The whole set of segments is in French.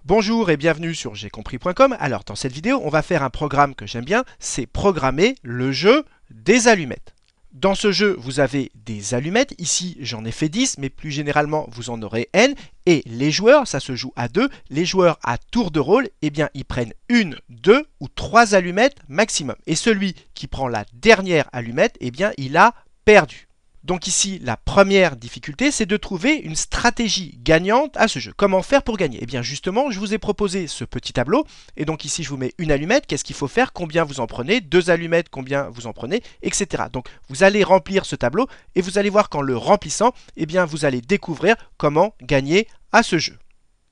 Bonjour et bienvenue sur j'aicompris.com. Alors dans cette vidéo, on va faire un programme que j'aime bien, c'est programmer le jeu des allumettes. Dans ce jeu, vous avez des allumettes. Ici, j'en ai fait 10, mais plus généralement, vous en aurez N. Et les joueurs, ça se joue à 2. Les joueurs à tour de rôle, eh bien, ils prennent 1, 2 ou 3 allumettes maximum. Et celui qui prend la dernière allumette, eh bien, il a perdu. Donc ici, la première difficulté, c'est de trouver une stratégie gagnante à ce jeu. Comment faire pour gagner? Eh bien justement, je vous ai proposé ce petit tableau. Et donc ici, je vous mets une allumette. Qu'est-ce qu'il faut faire? Combien vous en prenez? 2 allumettes, combien vous en prenez? Etc. Donc vous allez remplir ce tableau et vous allez voir qu'en le remplissant, eh bien vous allez découvrir comment gagner à ce jeu.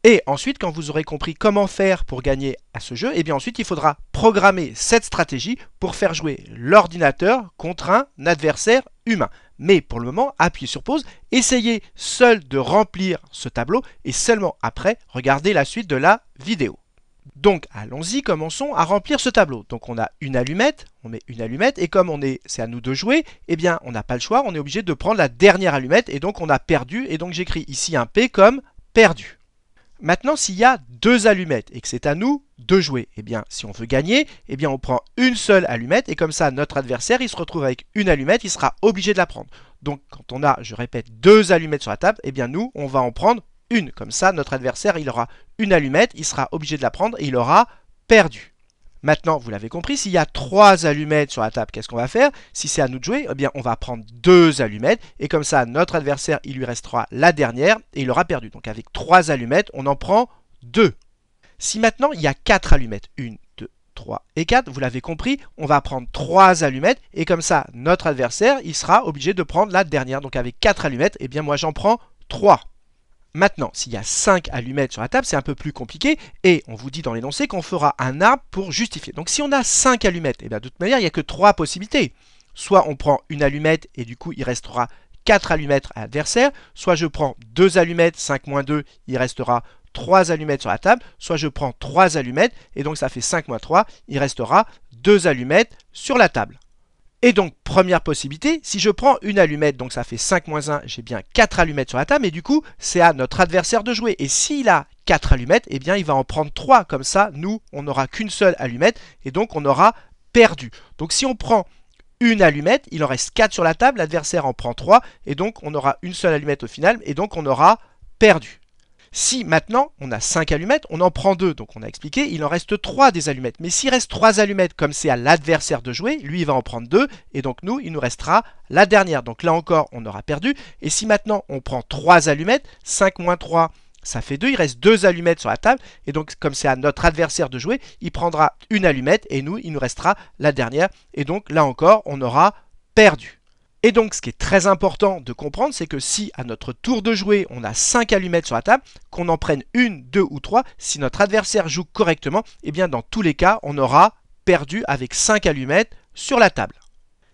Et ensuite, quand vous aurez compris comment faire pour gagner à ce jeu, eh bien ensuite, il faudra programmer cette stratégie pour faire jouer l'ordinateur contre un adversaire humain. Mais pour le moment, appuyez sur pause, essayez seul de remplir ce tableau et seulement après, regardez la suite de la vidéo. Donc allons-y, commençons à remplir ce tableau. Donc on a une allumette, on met une allumette et comme c'est à nous de jouer, eh bien on n'a pas le choix, on est obligé de prendre la dernière allumette et donc on a perdu et donc j'écris ici un P comme perdu. Maintenant, s'il y a 2 allumettes et que c'est à nous de jouer, eh bien, si on veut gagner, eh bien, on prend une seule allumette et comme ça, notre adversaire, il se retrouve avec une allumette, il sera obligé de la prendre. Donc, quand on a, je répète, 2 allumettes sur la table, eh bien, nous, on va en prendre une. Comme ça, notre adversaire, il aura une allumette, il sera obligé de la prendre et il aura perdu. Maintenant, vous l'avez compris, s'il y a 3 allumettes sur la table, qu'est-ce qu'on va faire? Si c'est à nous de jouer, eh bien, on va prendre 2 allumettes et comme ça, notre adversaire, il lui restera la dernière et il aura perdu. Donc avec 3 allumettes, on en prend 2. Si maintenant, il y a 4 allumettes, 1, 2, 3 et 4, vous l'avez compris, on va prendre 3 allumettes et comme ça, notre adversaire, il sera obligé de prendre la dernière. Donc avec 4 allumettes, eh bien, moi, j'en prends 3. Maintenant, s'il y a 5 allumettes sur la table, c'est un peu plus compliqué et on vous dit dans l'énoncé qu'on fera un arbre pour justifier. Donc si on a 5 allumettes, et bien de toute manière, il n'y a que 3 possibilités. Soit on prend une allumette et du coup, il restera 4 allumettes à l'adversaire, soit je prends 2 allumettes, 5 moins 2, il restera 3 allumettes sur la table, soit je prends 3 allumettes et donc ça fait 5 moins 3, il restera 2 allumettes sur la table. Et donc, première possibilité, si je prends une allumette, donc ça fait 5 moins 1, j'ai bien 4 allumettes sur la table, et du coup, c'est à notre adversaire de jouer. Et s'il a 4 allumettes, eh bien, il va en prendre 3. Comme ça, nous, on n'aura qu'une seule allumette, et donc on aura perdu. Donc, si on prend une allumette, il en reste 4 sur la table, l'adversaire en prend 3, et donc on aura une seule allumette au final, et donc on aura perdu. Si maintenant on a 5 allumettes, on en prend 2, donc on a expliqué, il en reste 3 des allumettes. Mais s'il reste 3 allumettes, comme c'est à l'adversaire de jouer, lui il va en prendre 2, et donc nous, il nous restera la dernière. Donc là encore, on aura perdu. Et si maintenant on prend 3 allumettes, 5 moins 3, ça fait 2, il reste 2 allumettes sur la table, et donc comme c'est à notre adversaire de jouer, il prendra une allumette, et nous, il nous restera la dernière. Et donc là encore, on aura perdu. Et donc, ce qui est très important de comprendre, c'est que si à notre tour de jouer, on a 5 allumettes sur la table, qu'on en prenne 1, 2 ou 3, si notre adversaire joue correctement, eh bien dans tous les cas, on aura perdu avec 5 allumettes sur la table.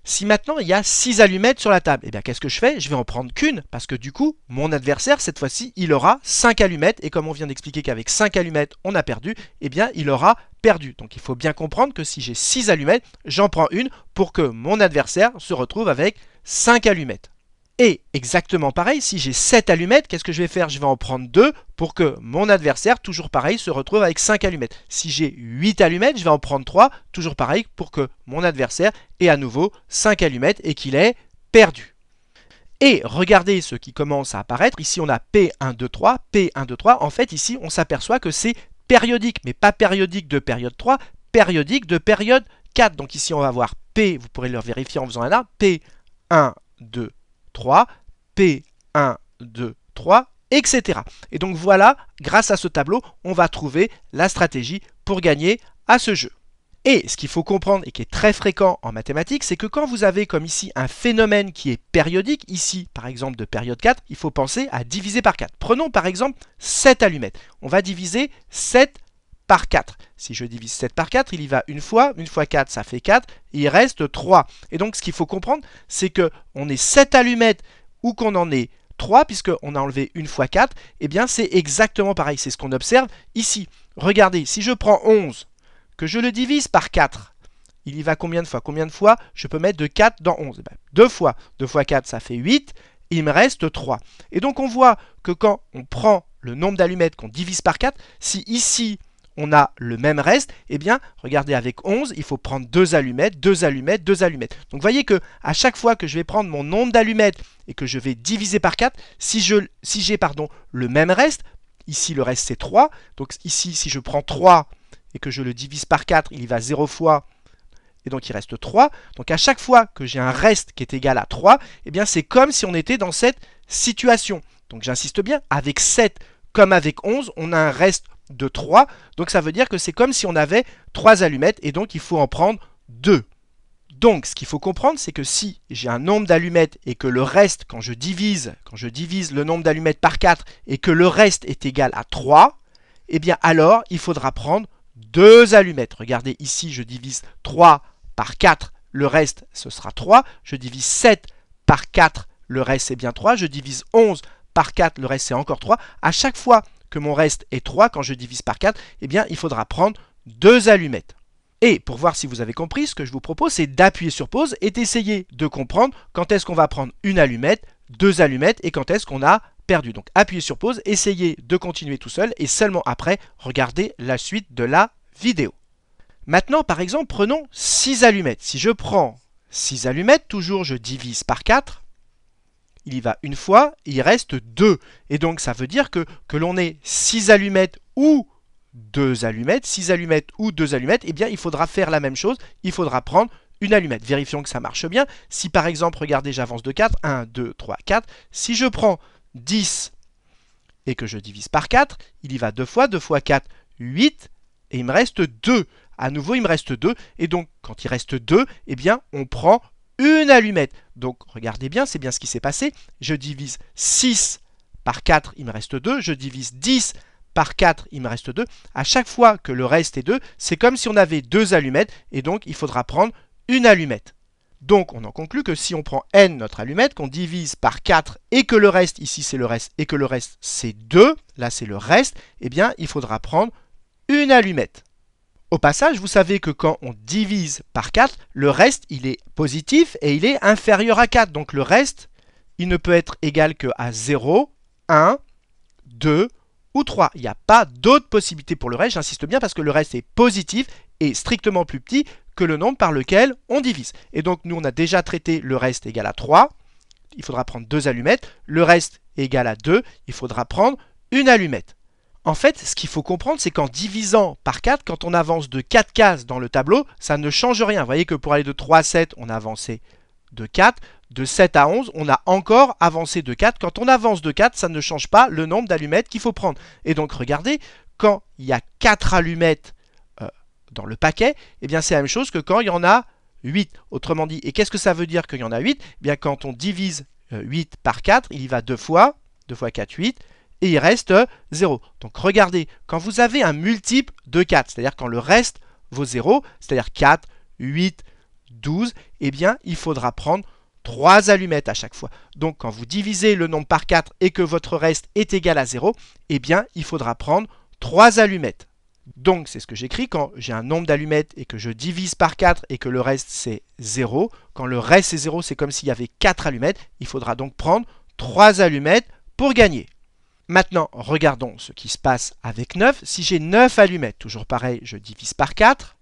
Si maintenant il y a 6 allumettes sur la table, eh bien qu'est-ce que je fais? Je vais en prendre qu'une, parce que du coup, mon adversaire, cette fois-ci, il aura 5 allumettes, et comme on vient d'expliquer qu'avec 5 allumettes, on a perdu, eh bien il aura perdu. Donc il faut bien comprendre que si j'ai 6 allumettes, j'en prends une pour que mon adversaire se retrouve avec 5 allumettes. Et exactement pareil, si j'ai 7 allumettes, qu'est-ce que je vais faire? Je vais en prendre 2 pour que mon adversaire, toujours pareil, se retrouve avec 5 allumettes. Si j'ai 8 allumettes, je vais en prendre 3, toujours pareil, pour que mon adversaire ait à nouveau 5 allumettes et qu'il ait perdu. Et regardez ce qui commence à apparaître. Ici, on a P1, 2, 3, P1, 2, 3. En fait, ici, on s'aperçoit que c'est périodique, mais pas périodique de période 3, périodique de période 4. Donc ici, on va voir P, vous pourrez le vérifier en faisant un arbre, P1, 2, 3, P1, 2, 3, etc. Et donc voilà, grâce à ce tableau, on va trouver la stratégie pour gagner à ce jeu. Et ce qu'il faut comprendre et qui est très fréquent en mathématiques, c'est que quand vous avez comme ici un phénomène qui est périodique, ici par exemple de période 4, il faut penser à diviser par 4. Prenons par exemple 7 allumettes. On va diviser 7 par 4. Si je divise 7 par 4, il y va une fois 4 ça fait 4, et il reste 3. Et donc ce qu'il faut comprendre, c'est qu'on ait 7 allumettes ou qu'on en ait 3, puisqu'on a enlevé une fois 4, et bien c'est exactement pareil, c'est ce qu'on observe ici. Regardez, si je prends 11, que je le divise par 4, il y va combien de fois? Combien de fois je peux mettre de 4 dans 11? 2 fois. 2 fois 4, ça fait 8, il me reste 3. Et donc on voit que quand on prend le nombre d'allumettes qu'on divise par 4, si ici on a le même reste, eh bien, regardez, avec 11, il faut prendre 2 allumettes, 2 allumettes, 2 allumettes. Donc, vous voyez que à chaque fois que je vais prendre mon nombre d'allumettes et que je vais diviser par 4, si j'ai le même reste, ici le reste c'est 3, donc ici si je prends 3 et que je le divise par 4, il y va 0 fois, et donc il reste 3. Donc à chaque fois que j'ai un reste qui est égal à 3, eh bien c'est comme si on était dans cette situation. Donc j'insiste bien, avec 7 comme avec 11, on a un reste de 3, donc ça veut dire que c'est comme si on avait 3 allumettes, et donc il faut en prendre 2. Donc ce qu'il faut comprendre, c'est que si j'ai un nombre d'allumettes et que le reste, quand je divise le nombre d'allumettes par 4 et que le reste est égal à 3, eh bien alors il faudra prendre 2 allumettes. Regardez ici, je divise 3 par 4, le reste ce sera 3. Je divise 7 par 4, le reste c'est bien 3. Je divise 11 par 4, le reste c'est encore 3. À chaque fois que mon reste est 3, quand je divise par 4, eh bien il faudra prendre 2 allumettes. Et pour voir si vous avez compris, ce que je vous propose, c'est d'appuyer sur pause et d'essayer de comprendre quand est-ce qu'on va prendre une allumette, 2 allumettes et quand est-ce qu'on a perdu. Donc appuyez sur pause, essayez de continuer tout seul et seulement après, regardez la suite de la vidéo. Maintenant, par exemple, prenons 6 allumettes. Si je prends 6 allumettes, toujours je divise par 4, il y va une fois, il reste 2. Et donc ça veut dire que l'on ait 6 allumettes ou 2 allumettes, 6 allumettes ou 2 allumettes, eh bien il faudra faire la même chose, il faudra prendre une allumette. Vérifions que ça marche bien. Si par exemple, regardez, j'avance de 4, 1, 2, 3, 4. Si je prends 10 et que je divise par 4, il y va 2 fois, 2 fois 4, 8, et il me reste 2. À nouveau, il me reste 2, et donc quand il reste 2, eh bien on prend une allumette. Donc regardez bien, c'est bien ce qui s'est passé. Je divise 6 par 4, il me reste 2. Je divise 10 par 4, il me reste 2. À chaque fois que le reste est 2, c'est comme si on avait 2 allumettes, et donc il faudra prendre une allumette. Donc on en conclut que si on prend n, notre allumette, qu'on divise par 4, et que le reste, ici c'est le reste, et que le reste c'est 2, là c'est le reste, eh bien il faudra prendre une allumette. Au passage, vous savez que quand on divise par 4, le reste, il est positif et il est inférieur à 4. Donc le reste, il ne peut être égal qu'à 0, 1, 2 ou 3. Il n'y a pas d'autre possibilité pour le reste. J'insiste bien parce que le reste est positif et strictement plus petit que le nombre par lequel on divise. Et donc nous, on a déjà traité le reste égal à 3. Il faudra prendre 2 allumettes. Le reste égal à 2. Il faudra prendre une allumette. En fait, ce qu'il faut comprendre, c'est qu'en divisant par 4, quand on avance de 4 cases dans le tableau, ça ne change rien. Vous voyez que pour aller de 3 à 7, on a avancé de 4. De 7 à 11, on a encore avancé de 4. Quand on avance de 4, ça ne change pas le nombre d'allumettes qu'il faut prendre. Et donc, regardez, quand il y a 4 allumettes dans le paquet, eh bien, c'est la même chose que quand il y en a 8. Autrement dit, et qu'est-ce que ça veut dire qu'il y en a 8 ? Eh bien, quand on divise 8 par 4, il y va 2 fois. 2 fois 4, 8. Et il reste 0. Donc regardez, quand vous avez un multiple de 4, c'est-à-dire quand le reste vaut 0, c'est-à-dire 4, 8, 12, eh bien il faudra prendre 3 allumettes à chaque fois. Donc quand vous divisez le nombre par 4 et que votre reste est égal à 0, eh bien il faudra prendre 3 allumettes. Donc c'est ce que j'écris quand j'ai un nombre d'allumettes et que je divise par 4 et que le reste c'est 0. Quand le reste c'est 0, c'est comme s'il y avait 4 allumettes. Il faudra donc prendre 3 allumettes pour gagner. Maintenant, regardons ce qui se passe avec 9. Si j'ai 9 allumettes, toujours pareil, je divise par 4.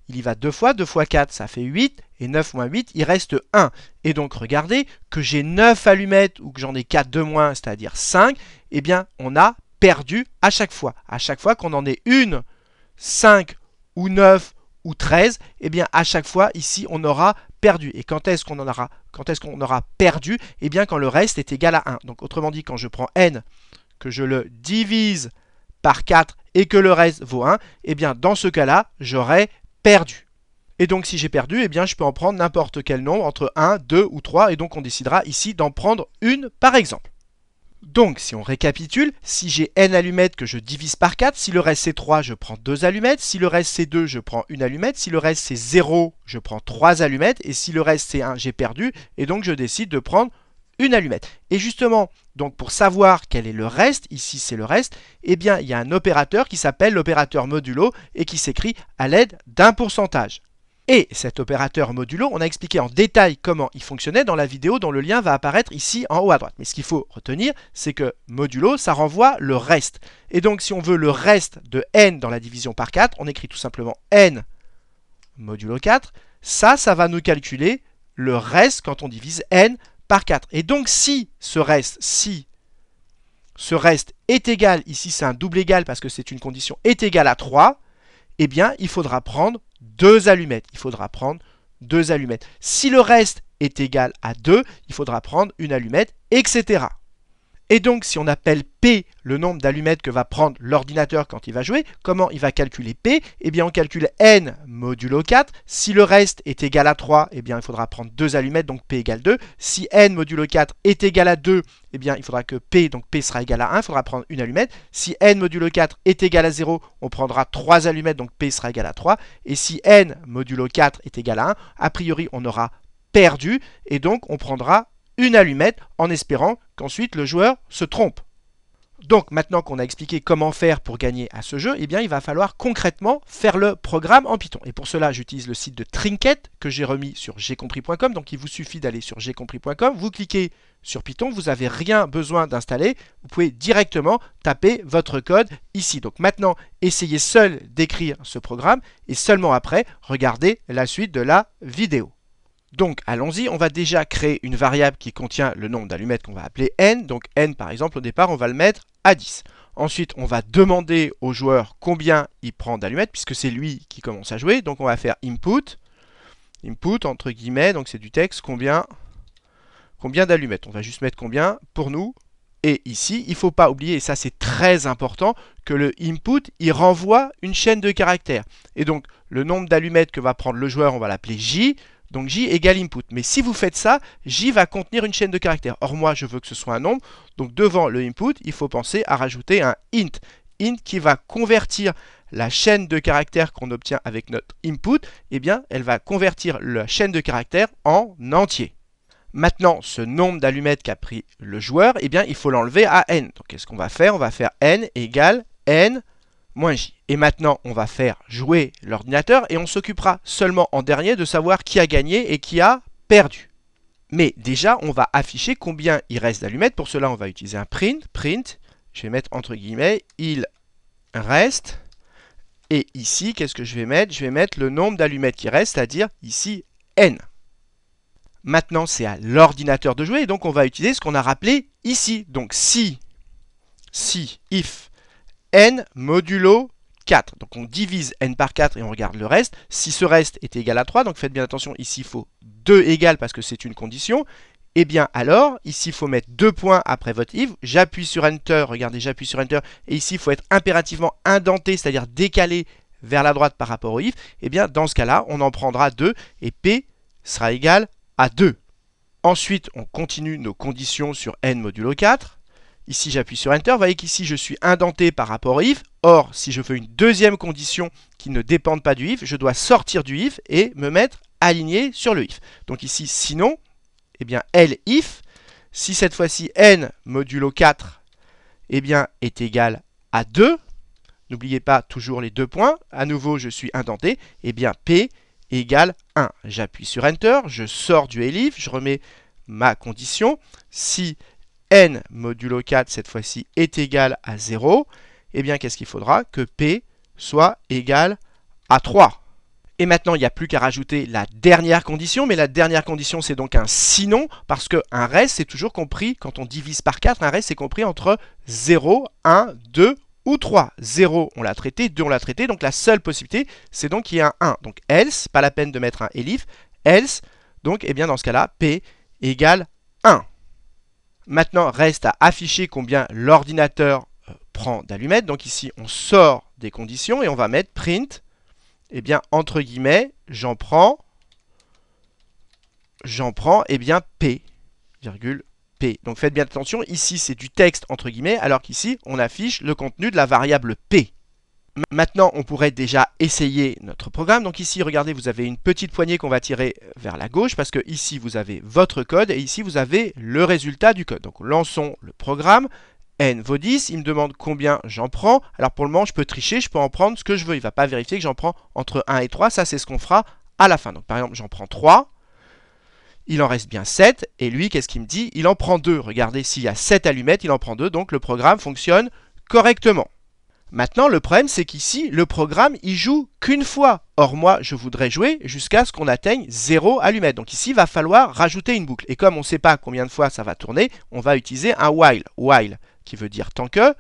Il y va 2 fois 4, ça fait 8. Et 9 moins 8, il reste 1. Et donc, regardez que j'ai 9 allumettes ou que j'en ai 4 de moins, c'est-à-dire 5. Eh bien, on a perdu à chaque fois. À chaque fois qu'on en ait une, 5 ou 9 ou 13, eh bien, à chaque fois, ici, on aura perdu. Et quand est-ce qu'on aura perdu ? Eh bien, quand le reste est égal à 1. Donc, autrement dit, quand je prends n, que je le divise par 4 et que le reste vaut 1, eh bien, dans ce cas-là, j'aurai perdu. Et donc, si j'ai perdu, eh bien, je peux en prendre n'importe quel nombre, entre 1, 2 ou 3, et donc on décidera ici d'en prendre une par exemple. Donc, si on récapitule, si j'ai n allumettes que je divise par 4, si le reste c'est 3, je prends 2 allumettes, si le reste c'est 2, je prends une allumette, si le reste c'est 0, je prends 3 allumettes, et si le reste c'est 1, j'ai perdu, et donc je décide de prendre une allumette. Et justement, donc pour savoir quel est le reste, ici c'est le reste, eh bien il y a un opérateur qui s'appelle l'opérateur modulo et qui s'écrit à l'aide d'un pourcentage. Et cet opérateur modulo, on a expliqué en détail comment il fonctionnait dans la vidéo dont le lien va apparaître ici en haut à droite. Mais ce qu'il faut retenir, c'est que modulo, ça renvoie le reste. Et donc si on veut le reste de n dans la division par 4, on écrit tout simplement n modulo 4. Ça va nous calculer le reste quand on divise n par 4. Et donc si ce reste est égal, ici c'est un double égal parce que c'est une condition, est égal à 3, eh bien il faudra prendre 2 allumettes. Si le reste est égal à 2, il faudra prendre une allumette, etc. Et donc, si on appelle P le nombre d'allumettes que va prendre l'ordinateur quand il va jouer, comment il va calculer P? Eh bien, on calcule n modulo 4. Si le reste est égal à 3, eh bien, il faudra prendre 2 allumettes, donc P égale 2. Si n modulo 4 est égal à 2, eh bien, il faudra que P, donc P sera égal à 1, il faudra prendre une allumette. Si n modulo 4 est égal à 0, on prendra 3 allumettes, donc P sera égal à 3. Et si n modulo 4 est égal à 1, a priori, on aura perdu, et donc on prendra une allumette en espérant qu'ensuite le joueur se trompe. Donc maintenant qu'on a expliqué comment faire pour gagner à ce jeu, eh bien il va falloir concrètement faire le programme en Python. Et pour cela, j'utilise le site de Trinket que j'ai remis sur gcompris.com. Donc il vous suffit d'aller sur gcompris.com, vous cliquez sur Python, vous n'avez rien besoin d'installer, vous pouvez directement taper votre code ici. Donc maintenant, essayez seul d'écrire ce programme et seulement après, regardez la suite de la vidéo. Donc allons-y, on va déjà créer une variable qui contient le nombre d'allumettes qu'on va appeler n. Donc n par exemple au départ on va le mettre à 10. Ensuite on va demander au joueur combien il prend d'allumettes puisque c'est lui qui commence à jouer. Donc on va faire input entre guillemets, donc c'est du texte, combien d'allumettes. On va juste mettre combien pour nous. Et ici il ne faut pas oublier, et ça c'est très important, que le input il renvoie une chaîne de caractères. Et donc le nombre d'allumettes que va prendre le joueur on va l'appeler j. Donc j égale input. Mais si vous faites ça, j va contenir une chaîne de caractères. Or moi, je veux que ce soit un nombre. Donc devant le input, il faut penser à rajouter un int. Int qui va convertir la chaîne de caractères qu'on obtient avec notre input. Eh bien, elle va convertir la chaîne de caractères en entier. Maintenant, ce nombre d'allumettes qu'a pris le joueur, eh bien, il faut l'enlever à n. Donc qu'est-ce qu'on va faire? On va faire n égale n moins j. Et maintenant, on va faire jouer l'ordinateur et on s'occupera seulement en dernier de savoir qui a gagné et qui a perdu. Mais déjà, on va afficher combien il reste d'allumettes. Pour cela, on va utiliser un print. Print, je vais mettre entre guillemets, il reste. Et ici, qu'est-ce que je vais mettre? Je vais mettre le nombre d'allumettes qui reste, c'est-à-dire ici n. Maintenant, c'est à l'ordinateur de jouer et donc on va utiliser ce qu'on a rappelé ici. Donc si if n modulo 4. Donc on divise n par 4 et on regarde le reste. Si ce reste est égal à 3, donc faites bien attention, ici il faut 2 égales parce que c'est une condition. Et bien alors, ici il faut mettre 2 points après votre if. J'appuie sur Enter, regardez, j'appuie sur Enter. Et ici il faut être impérativement indenté, c'est-à-dire décalé vers la droite par rapport au if. Et bien dans ce cas-là, on en prendra 2 et P sera égal à 2. Ensuite, on continue nos conditions sur n modulo 4. Ici, j'appuie sur Enter. Vous voyez qu'ici, je suis indenté par rapport au if. Or, si je fais une deuxième condition qui ne dépend pas du if, je dois sortir du if et me mettre aligné sur le if. Donc ici, sinon, eh bien, elif, si cette fois-ci n modulo 4 eh bien, est égal à 2, n'oubliez pas toujours les 2 points. À nouveau, je suis indenté. Eh bien, P égale 1. J'appuie sur Enter, je sors du elif, je remets ma condition. Si n modulo 4, cette fois-ci, est égal à 0, eh bien, qu'est-ce qu'il faudra? Que P soit égal à 3. Et maintenant, il n'y a plus qu'à rajouter la dernière condition, mais la dernière condition, c'est donc un sinon, parce qu'un reste, c'est toujours compris, quand on divise par 4, un reste, c'est compris entre 0, 1, 2 ou 3. 0, on l'a traité, 2, on l'a traité, donc la seule possibilité, c'est donc qu'il y ait un 1. Donc else, pas la peine de mettre un elif, else, donc, eh bien, dans ce cas-là, P égale 1. Maintenant, reste à afficher combien l'ordinateur prend d'allumettes. Donc ici, on sort des conditions et on va mettre print, eh bien, entre guillemets, j'en prends, eh bien, P, virgule, P. Donc faites bien attention, ici, c'est du texte, entre guillemets, alors qu'ici, on affiche le contenu de la variable P. Maintenant, on pourrait déjà essayer notre programme. Donc ici, regardez, vous avez une petite poignée qu'on va tirer vers la gauche parce que ici, vous avez votre code et ici, vous avez le résultat du code. Donc lançons le programme. N vaut 10. Il me demande combien j'en prends. Alors pour le moment, je peux tricher, je peux en prendre ce que je veux. Il ne va pas vérifier que j'en prends entre 1 et 3. Ça, c'est ce qu'on fera à la fin. Donc par exemple, j'en prends 3, il en reste bien 7, et lui, qu'est-ce qu'il me dit? Il en prend 2. Regardez, s'il y a 7 allumettes, il en prend 2, donc le programme fonctionne correctement. Maintenant, le problème, c'est qu'ici, le programme, il joue qu'une fois. Or, moi, je voudrais jouer jusqu'à ce qu'on atteigne 0 allumette. Donc ici, il va falloir rajouter une boucle. Et comme on ne sait pas combien de fois ça va tourner, on va utiliser un while. While, qui veut dire tant que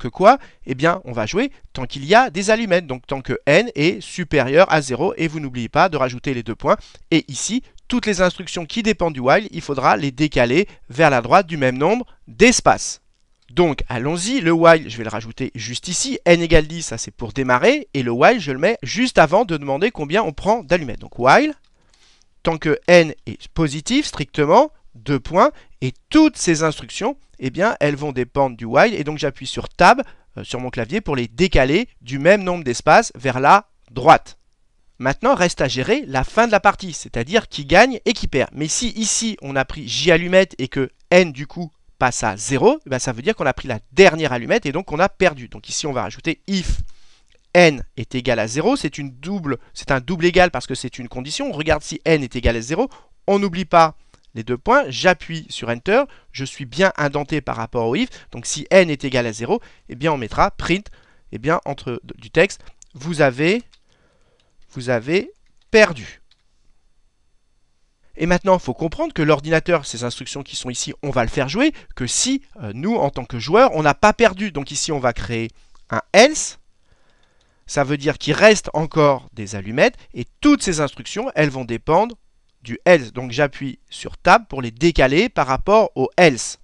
quoi? Eh bien, on va jouer tant qu'il y a des allumettes. Donc, tant que n est supérieur à 0. Et vous n'oubliez pas de rajouter les 2 points. Et ici, toutes les instructions qui dépendent du while, il faudra les décaler vers la droite du même nombre d'espaces. Donc, allons-y, le while, je vais le rajouter juste ici. N égale 10, ça c'est pour démarrer. Et le while, je le mets juste avant de demander combien on prend d'allumettes. Donc, while, tant que n est positif, strictement, 2 points. Et toutes ces instructions, eh bien, elles vont dépendre du while. Et donc, j'appuie sur Tab sur mon clavier pour les décaler du même nombre d'espaces vers la droite. Maintenant, reste à gérer la fin de la partie, c'est-à-dire qui gagne et qui perd. Mais si ici, on a pris J allumette et que n, du coup, passe à 0, ben ça veut dire qu'on a pris la dernière allumette et donc on a perdu. Donc ici, on va rajouter if n est égal à 0. C'est un double égal parce que c'est une condition. On regarde si n est égal à 0. On n'oublie pas les 2 points. J'appuie sur Enter. Je suis bien indenté par rapport au if. Donc si n est égal à 0, eh bien on mettra print entre du texte. Vous avez perdu. Et maintenant, il faut comprendre que l'ordinateur, ces instructions qui sont ici, on va le faire jouer, que si nous, en tant que joueurs, on n'a pas perdu. Donc ici, on va créer un else. Ça veut dire qu'il reste encore des allumettes. Et toutes ces instructions, elles vont dépendre du else. Donc j'appuie sur Tab pour les décaler par rapport au else.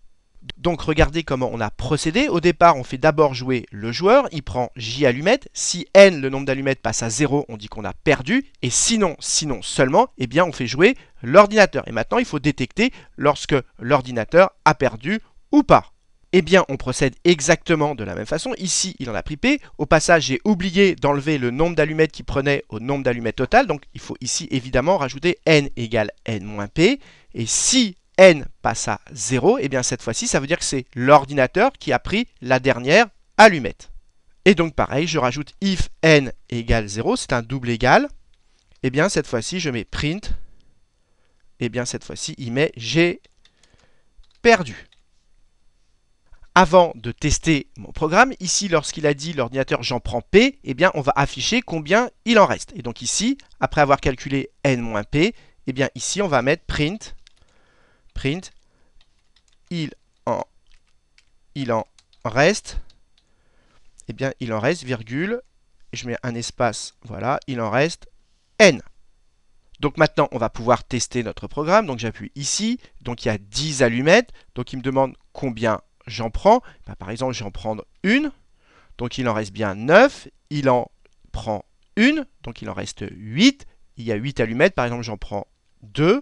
Donc regardez comment on a procédé. Au départ, on fait d'abord jouer le joueur. Il prend J allumettes. Si n, le nombre d'allumettes, passe à 0, on dit qu'on a perdu. Et sinon seulement, eh bien, on fait jouer l'ordinateur. Et maintenant, il faut détecter lorsque l'ordinateur a perdu ou pas. Eh bien, on procède exactement de la même façon. Ici, il en a pris P. Au passage, j'ai oublié d'enlever le nombre d'allumettes qu'il prenait au nombre d'allumettes total. Donc, il faut ici, évidemment, rajouter n égale n moins P. Et si n passe à 0, et bien cette fois-ci, ça veut dire que c'est l'ordinateur qui a pris la dernière allumette. Et donc pareil, je rajoute if n égale 0, c'est un double égal. Et bien cette fois-ci, je mets print. Et bien cette fois-ci, il met j'ai perdu. Avant de tester mon programme, ici, lorsqu'il a dit l'ordinateur j'en prends P, eh bien on va afficher combien il en reste. Et donc ici, après avoir calculé n moins P, eh bien ici, on va mettre print, il en reste, eh bien il en reste, virgule, je mets un espace, voilà, il en reste n. Donc maintenant, on va pouvoir tester notre programme. Donc j'appuie ici, donc il y a 10 allumettes, donc il me demande combien j'en prends. Ben, par exemple, je vais en prendre une, donc il en reste bien 9, il en prend une, donc il en reste 8, il y a 8 allumettes, par exemple j'en prends 2,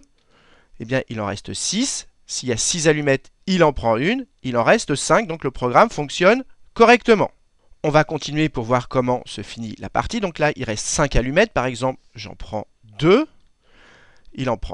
eh bien il en reste 6. S'il y a 6 allumettes, il en prend une, il en reste 5, donc le programme fonctionne correctement. On va continuer pour voir comment se finit la partie. Donc là, il reste 5 allumettes, par exemple, j'en prends 2,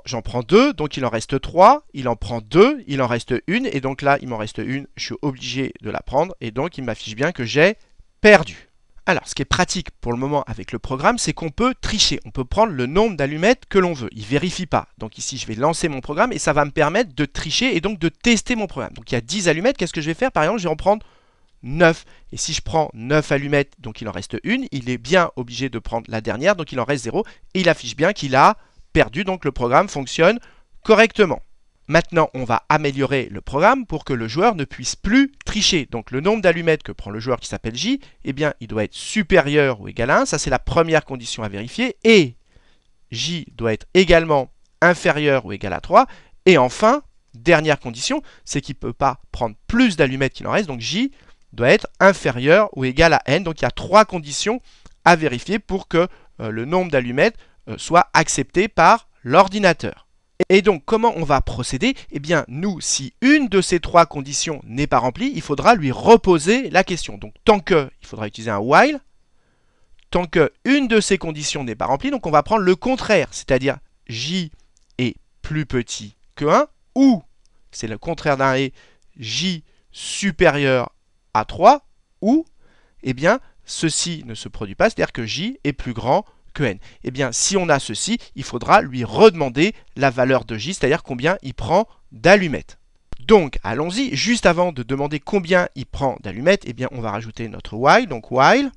j'en prends 2, donc il en reste 3, il en prend 2, il en reste une, et donc là, il m'en reste une, je suis obligé de la prendre, et donc il m'affiche bien que j'ai perdu. Alors, ce qui est pratique pour le moment avec le programme, c'est qu'on peut tricher. On peut prendre le nombre d'allumettes que l'on veut. Il ne vérifie pas. Donc ici, je vais lancer mon programme et ça va me permettre de tricher et donc de tester mon programme. Donc il y a 10 allumettes. Qu'est-ce que je vais faire? Par exemple, je vais en prendre 9. Et si je prends 9 allumettes, donc il en reste une, il est bien obligé de prendre la dernière, donc il en reste 0. Et il affiche bien qu'il a perdu, donc le programme fonctionne correctement. Maintenant, on va améliorer le programme pour que le joueur ne puisse plus tricher. Donc le nombre d'allumettes que prend le joueur qui s'appelle J, eh bien, il doit être supérieur ou égal à 1. Ça, c'est la première condition à vérifier. Et J doit être également inférieur ou égal à 3. Et enfin, dernière condition, c'est qu'il ne peut pas prendre plus d'allumettes qu'il en reste. Donc J doit être inférieur ou égal à N. Donc il y a 3 conditions à vérifier pour que le nombre d'allumettes soit accepté par l'ordinateur. Et donc, comment on va procéder? Eh bien, nous, si une de ces 3 conditions n'est pas remplie, il faudra lui reposer la question. Donc, tant que, il faudra utiliser un while. Tant que une de ces conditions n'est pas remplie, donc on va prendre le contraire, c'est-à-dire J est plus petit que 1, ou, c'est le contraire d'un et, J supérieur à 3, ou, eh bien, ceci ne se produit pas, c'est-à-dire que J est plus grand que n. Eh bien, si on a ceci, il faudra lui redemander la valeur de j, c'est-à-dire combien il prend d'allumettes. Donc, allons-y. Juste avant de demander combien il prend d'allumettes, eh bien, on va rajouter notre while. Donc, while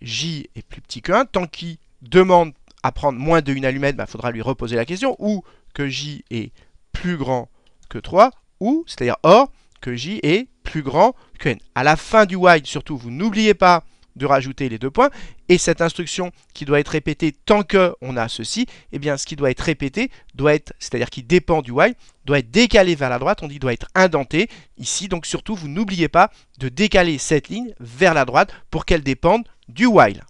j est plus petit que 1. Tant qu'il demande à prendre moins de 1 allumette, il faudra lui reposer la question. Ou que j est plus grand que 3. Ou, c'est-à-dire or, que j est plus grand que n. À la fin du while, surtout, vous n'oubliez pas de rajouter les deux points. Et cette instruction qui doit être répétée tant qu'on a ceci, eh bien, ce qui doit être répété doit être, c'est-à-dire qui dépend du while, doit être décalé vers la droite. On dit doit être indenté ici. Donc surtout, vous n'oubliez pas de décaler cette ligne vers la droite pour qu'elle dépende du while.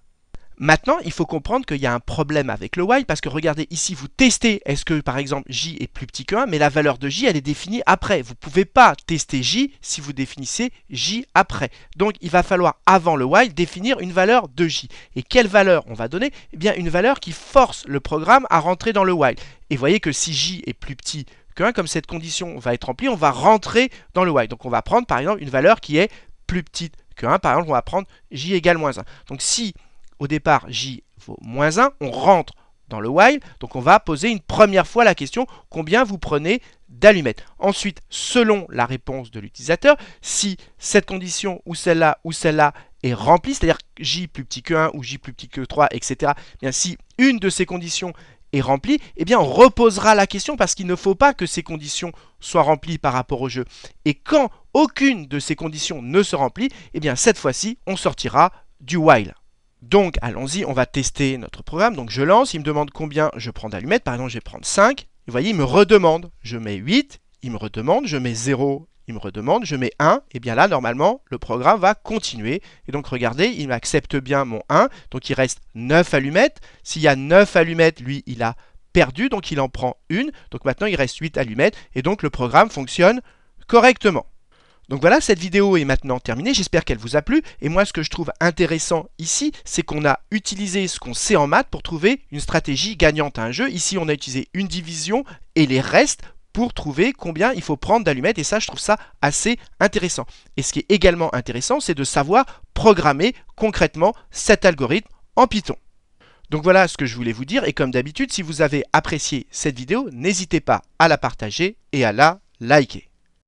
Maintenant, il faut comprendre qu'il y a un problème avec le while parce que regardez ici, vous testez est-ce que par exemple j est plus petit que 1, mais la valeur de j elle est définie après. Vous ne pouvez pas tester j si vous définissez j après. Donc il va falloir avant le while définir une valeur de j. Et quelle valeur on va donner? Eh bien une valeur qui force le programme à rentrer dans le while. Et vous voyez que si j est plus petit que 1, comme cette condition va être remplie, on va rentrer dans le while. Donc on va prendre par exemple une valeur qui est plus petite que 1. Par exemple, on va prendre j égale moins 1. Donc si au départ, j vaut moins 1, on rentre dans le while, donc on va poser une première fois la question combien vous prenez d'allumettes. Ensuite, selon la réponse de l'utilisateur, si cette condition ou celle-là est remplie, c'est-à-dire j plus petit que 1 ou j plus petit que 3, etc., bien, si une de ces conditions est remplie, eh bien on reposera la question parce qu'il ne faut pas que ces conditions soient remplies par rapport au jeu. Et quand aucune de ces conditions ne se remplit, eh bien cette fois-ci, on sortira du while. Donc, allons-y, on va tester notre programme. Donc, je lance, il me demande combien je prends d'allumettes. Par exemple, je vais prendre 5. Vous voyez, il me redemande. Je mets 8, il me redemande. Je mets 0, il me redemande. Je mets 1. Et bien là, normalement, le programme va continuer. Et donc, regardez, il accepte bien mon 1. Donc, il reste 9 allumettes. S'il y a 9 allumettes, lui, il a perdu. Donc, il en prend une. Donc, maintenant, il reste 8 allumettes. Et donc, le programme fonctionne correctement. Donc voilà, cette vidéo est maintenant terminée, j'espère qu'elle vous a plu. Et moi, ce que je trouve intéressant ici, c'est qu'on a utilisé ce qu'on sait en maths pour trouver une stratégie gagnante à un jeu. Ici, on a utilisé une division et les restes pour trouver combien il faut prendre d'allumettes. Et ça, je trouve ça assez intéressant. Et ce qui est également intéressant, c'est de savoir programmer concrètement cet algorithme en Python. Donc voilà ce que je voulais vous dire. Et comme d'habitude, si vous avez apprécié cette vidéo, n'hésitez pas à la partager et à la liker.